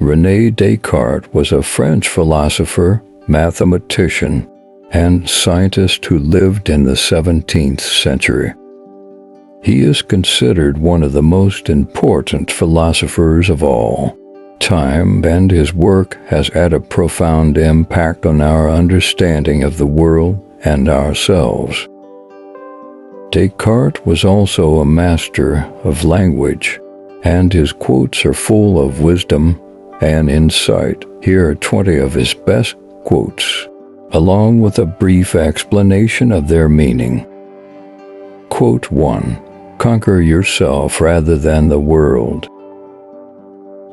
René Descartes was a French philosopher, mathematician, and scientist who lived in the 17th century. He is considered one of the most important philosophers of all time, and his work has had a profound impact on our understanding of the world and ourselves. Descartes was also a master of language, and his quotes are full of wisdom and insight. Here are 20 of his best quotes, along with a brief explanation of their meaning. Quote 1. Conquer yourself rather than the world.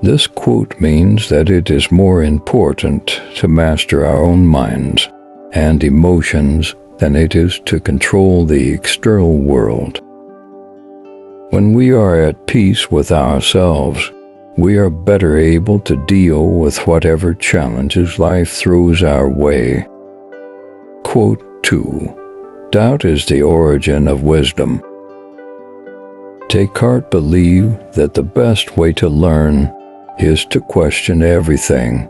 This quote means that it is more important to master our own minds and emotions than it is to control the external world. When we are at peace with ourselves, we are better able to deal with whatever challenges life throws our way. Quote 2. Doubt is the origin of wisdom. Descartes believed that the best way to learn is to question everything.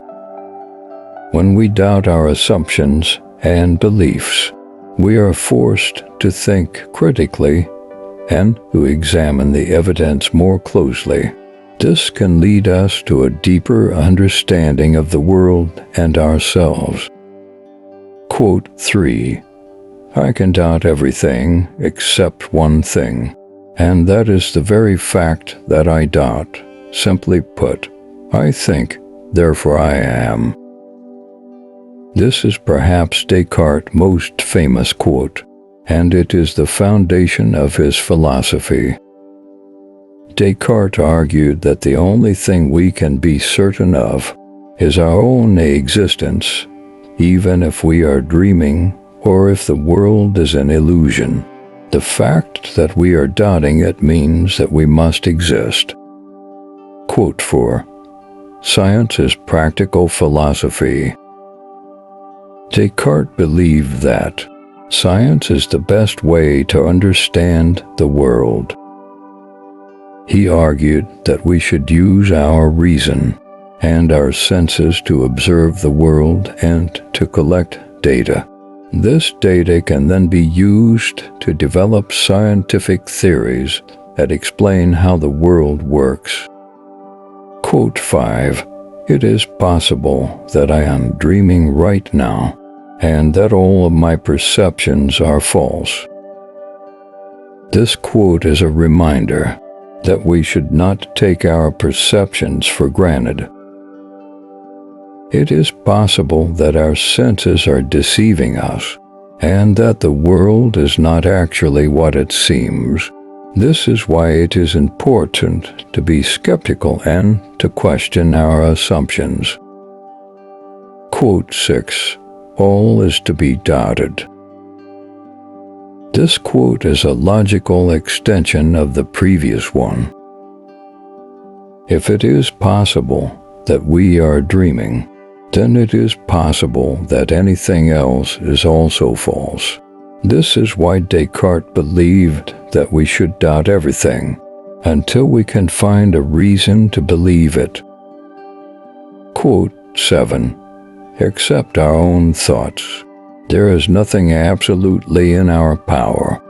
When we doubt our assumptions and beliefs, we are forced to think critically and to examine the evidence more closely. This can lead us to a deeper understanding of the world and ourselves. Quote 3. I can doubt everything except one thing, and that is the very fact that I doubt. Simply put, I think, therefore I am. This is perhaps Descartes' most famous quote, and it is the foundation of his philosophy. Descartes argued that the only thing we can be certain of is our own existence, even if we are dreaming or if the world is an illusion. The fact that we are doubting it means that we must exist. Quote 4. Science is practical philosophy. Descartes believed that science is the best way to understand the world. He argued that we should use our reason and our senses to observe the world and to collect data. This data can then be used to develop scientific theories that explain how the world works. Quote 5. It is possible that I am dreaming right now, and that all of my perceptions are false. This quote is a reminder that we should not take our perceptions for granted. It is possible that our senses are deceiving us, and that the world is not actually what it seems. This is why it is important to be skeptical and to question our assumptions. Quote 6. All is to be doubted. This quote is a logical extension of the previous one. If it is possible that we are dreaming, then it is possible that anything else is also false. This is why Descartes believed that we should doubt everything until we can find a reason to believe it. Quote 7. Accept our own thoughts. There is nothing absolutely in our power.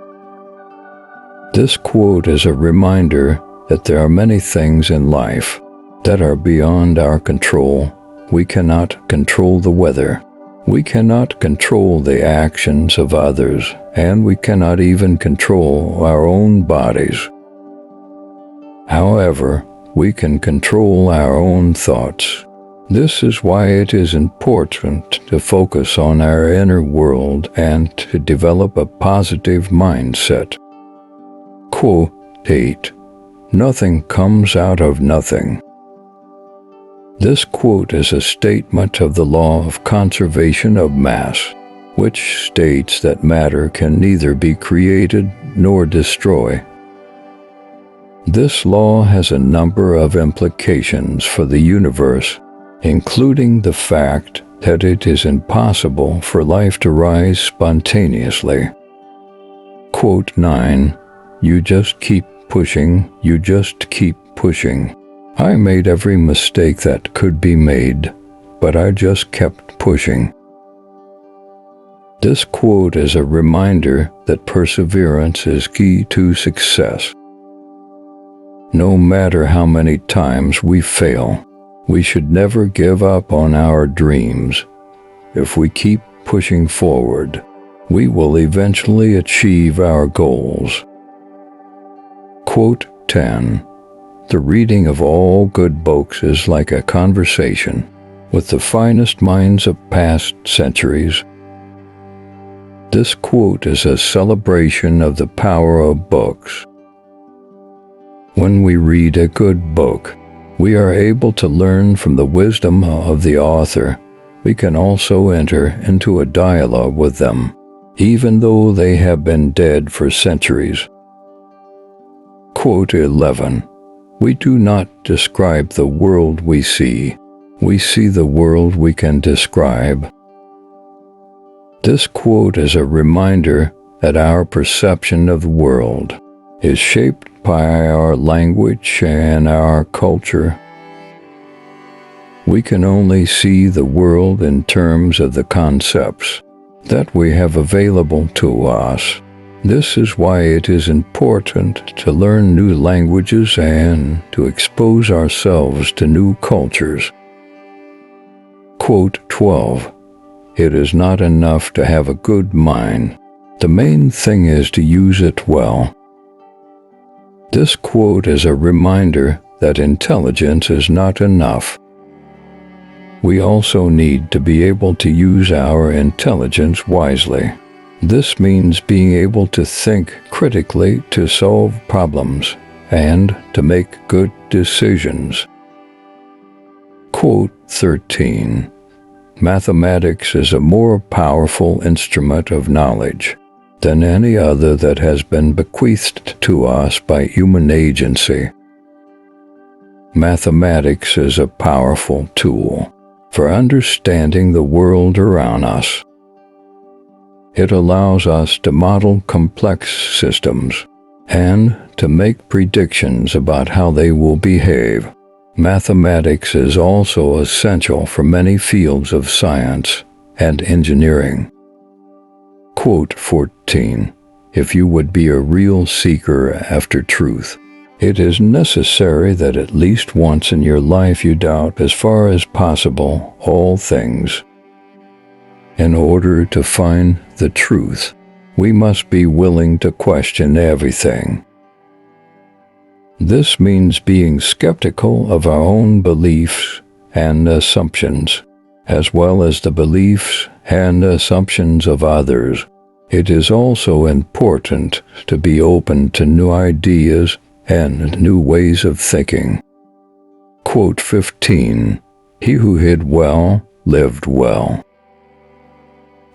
This quote is a reminder that there are many things in life that are beyond our control. We cannot control the weather. We cannot control the actions of others, and we cannot even control our own bodies. However, we can control our own thoughts. This is why it is important to focus on our inner world and to develop a positive mindset. Quote 8. Nothing comes out of nothing. This quote is a statement of the law of conservation of mass, which states that matter can neither be created nor destroyed. This law has a number of implications for the universe, including the fact that it is impossible for life to rise spontaneously. Quote 9. You just keep pushing, you just keep pushing. I made every mistake that could be made, but I just kept pushing. This quote is a reminder that perseverance is key to success. No matter how many times we fail, we should never give up on our dreams. If we keep pushing forward, we will eventually achieve our goals. Quote 10. The reading of all good books is like a conversation with the finest minds of past centuries. This quote is a celebration of the power of books. When we read a good book, we are able to learn from the wisdom of the author. We can also enter into a dialogue with them, even though they have been dead for centuries. Quote 11. We do not describe the world we see the world we can describe. This quote is a reminder that our perception of the world is shaped by our language and our culture. We can only see the world in terms of the concepts that we have available to us. This is why it is important to learn new languages and to expose ourselves to new cultures. Quote 12. It is not enough to have a good mind. The main thing is to use it well. This quote is a reminder that intelligence is not enough. We also need to be able to use our intelligence wisely. This means being able to think critically, to solve problems, and to make good decisions. Quote 13. Mathematics is a more powerful instrument of knowledge than any other that has been bequeathed to us by human agency. Mathematics is a powerful tool for understanding the world around us. It allows us to model complex systems and to make predictions about how they will behave. Mathematics is also essential for many fields of science and engineering. Quote 14. If you would be a real seeker after truth, it is necessary that at least once in your life you doubt as far as possible all things. In order to find the truth, we must be willing to question everything. This means being skeptical of our own beliefs and assumptions, as well as the beliefs and assumptions of others. It is also important to be open to new ideas and new ways of thinking. Quote 15. He who hid well lived well.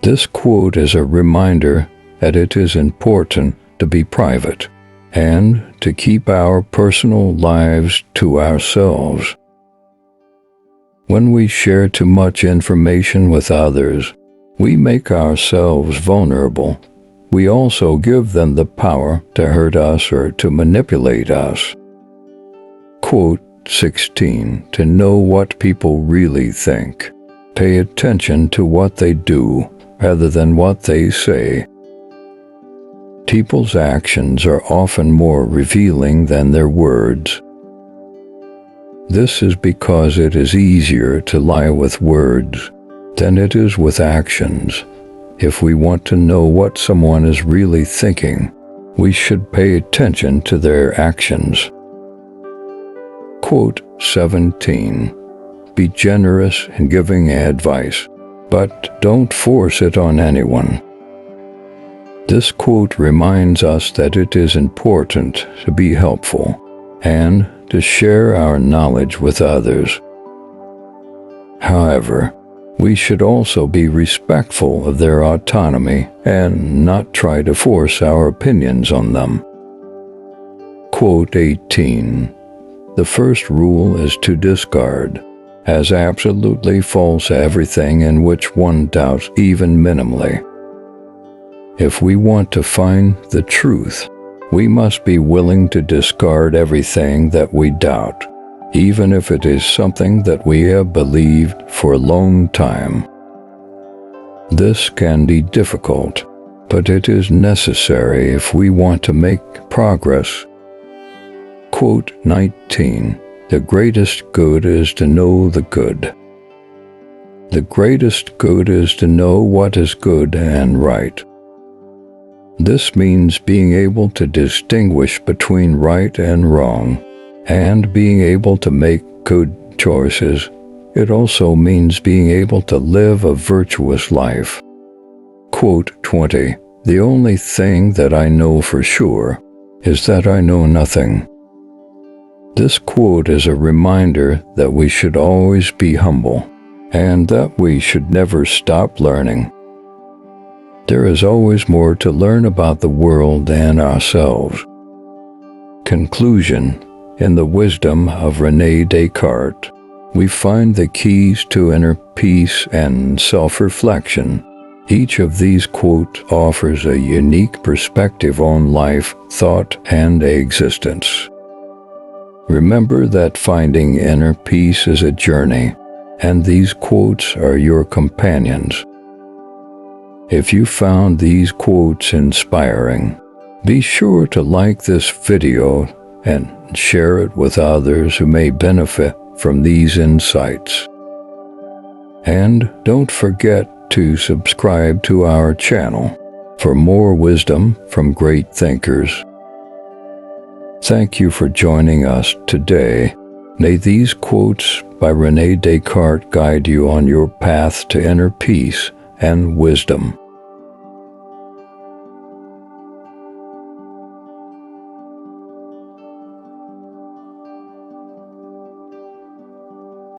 This quote is a reminder that it is important to be private and to keep our personal lives to ourselves. When we share too much information with others, we make ourselves vulnerable. We also give them the power to hurt us or to manipulate us. Quote 16. To know what people really think, pay attention to what they do rather than what they say. People's actions are often more revealing than their words. This is because it is easier to lie with words than it is with actions. If we want to know what someone is really thinking, we should pay attention to their actions. Quote 17. Be generous in giving advice, but don't force it on anyone. This quote reminds us that it is important to be helpful and to share our knowledge with others. However, we should also be respectful of their autonomy and not try to force our opinions on them. Quote 18. The first rule is to discard as absolutely false everything in which one doubts even minimally. If we want to find the truth, we must be willing to discard everything that we doubt. even if it is something that we have believed for a long time. This can be difficult, but it is necessary if we want to make progress. Quote 19. The greatest good is to know the good. The greatest good is to know what is good and right. This means being able to distinguish between right and wrong, and being able to make good choices. It also means being able to live a virtuous life. Quote 20. The only thing that I know for sure is that I know nothing. This quote is a reminder that we should always be humble, and that we should never stop learning. There is always more to learn about the world and ourselves. Conclusion. In the wisdom of René Descartes, we find the keys to inner peace and self-reflection. Each of these quotes offers a unique perspective on life, thought, and existence. Remember that finding inner peace is a journey, and these quotes are your companions. If you found these quotes inspiring, be sure to like this video and share it with others who may benefit from these insights. And don't forget to subscribe to our channel for more wisdom from great thinkers. Thank you for joining us today. May these quotes by René Descartes guide you on your path to inner peace and wisdom.